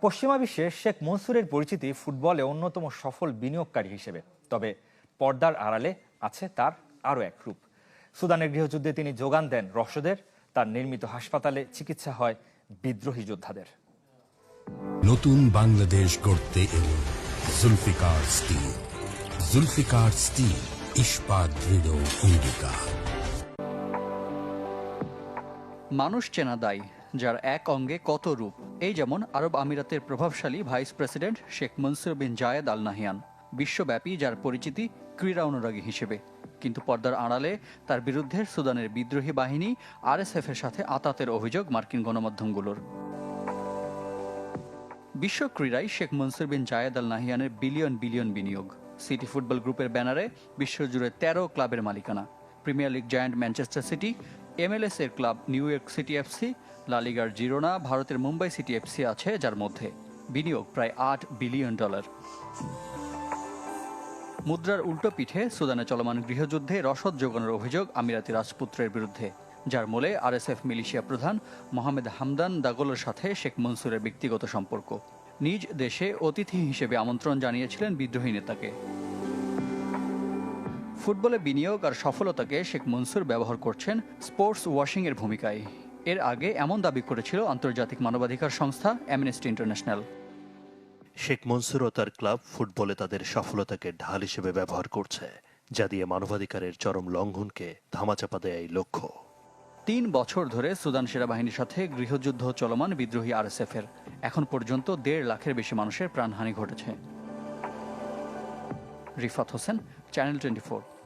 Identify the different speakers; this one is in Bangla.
Speaker 1: পশ্চিমা বিশ্বে শেখ মনসুরের পরিচিতি ফুটবলে অন্যতম সফল বিনিয়োগকারী হিসেবে। তবে পর্দার আড়ালে আছে তার আরও এক রূপ। সুদানের গৃহযুদ্ধে তিনি যোগান দেন রসদের, তার নির্মিত হাসপাতালে চিকিৎসা হয় বিদ্রোহী যোদ্ধাদের।
Speaker 2: নতুন বাংলাদেশ গড়তে এলো জুলফিকার স্টিল। জুলফিকার স্টিল, ইস্পাত দৃঢ় অঙ্গীকার।
Speaker 3: মানুষ চেনা দায়, যার এক অঙ্গে কত রূপ। এই যেমন আরব আমিরাতের প্রভাবশালী ভাইস প্রেসিডেন্ট শেখ মনসুর বিন জায়েদ আল নাহিয়ান, বিশ্বব্যাপী যার পরিচিতি ক্রীড়া অনুরাগী হিসেবে। কিন্তু পর্দার আড়ালে তার বিরুদ্ধে সুদানের বিদ্রোহী বাহিনী আরএসএফ এর সাথে আঁতাতের অভিযোগ মার্কিন গণমাধ্যমগুলোর। বিশ্ব ক্রীড়ায় শেখ মনসুর বিন জায়েদ আল নাহিয়ানের বিলিয়ন বিলিয়ন বিনিয়োগ। সিটি ফুটবল গ্রুপের ব্যানারে বিশ্বজুড়ে ১৩ ক্লাবের মালিকানা। Premier league giant Manchester city, MLS এর club new York city FC, লা লিগার জিরোনা, ভারতের মুম্বাই সিটি এফসি আছে, যার মধ্যে বিনিয়োগ প্রায় $৮ বিলিয়ন। মুদ্রার উল্টো পিঠে সুদানে চলমান গৃহযুদ্ধে রসদ যোগানোর অভিযোগ আমিরাতি রাজপুত্রের বিরুদ্ধে, যার মূলে আরএসএফ মিলিশিয়া প্রধান মোহাম্মদ হামদান দাগলোর সাথে শেখ মনসুরের ব্যক্তিগত সম্পর্ক। নিজ দেশে অতিথি হিসেবে আমন্ত্রণ জানিয়েছিলেন বিদ্রোহী নেতাকে। ফুটবলে বিনিয়োগ আর সফলতাকে শেখ মনসুর ব্যবহার করছেন স্পোর্টস ওয়াশিংয়ের ভূমিকায়। এর আগে এমন দাবি করেছিল আন্তর্জাতিক মানবাধিকার সংস্থা অ্যামনেস্টি ইন্টারন্যাশনাল।
Speaker 4: শেখ মনসুর ও তার ক্লাব ফুটবলে তাদের সফলতাকে ঢাল হিসেবে ব্যবহার করছে, যা দিয়ে মানবাধিকারের চরম লঙ্ঘনকে ধামাচাপা দেয় এই লক্ষ্য।
Speaker 3: ৩ বছর ধরে সুদান সেনাবাহিনীর সাথে গৃহযুদ্ধ চলমান বিদ্রোহী আরএসএফ এর এখন পর্যন্ত ১.৫ লাখের বেশি মানুষের প্রাণহানি ঘটেছে। রিফাত হোসেন, চ্যানেল 24।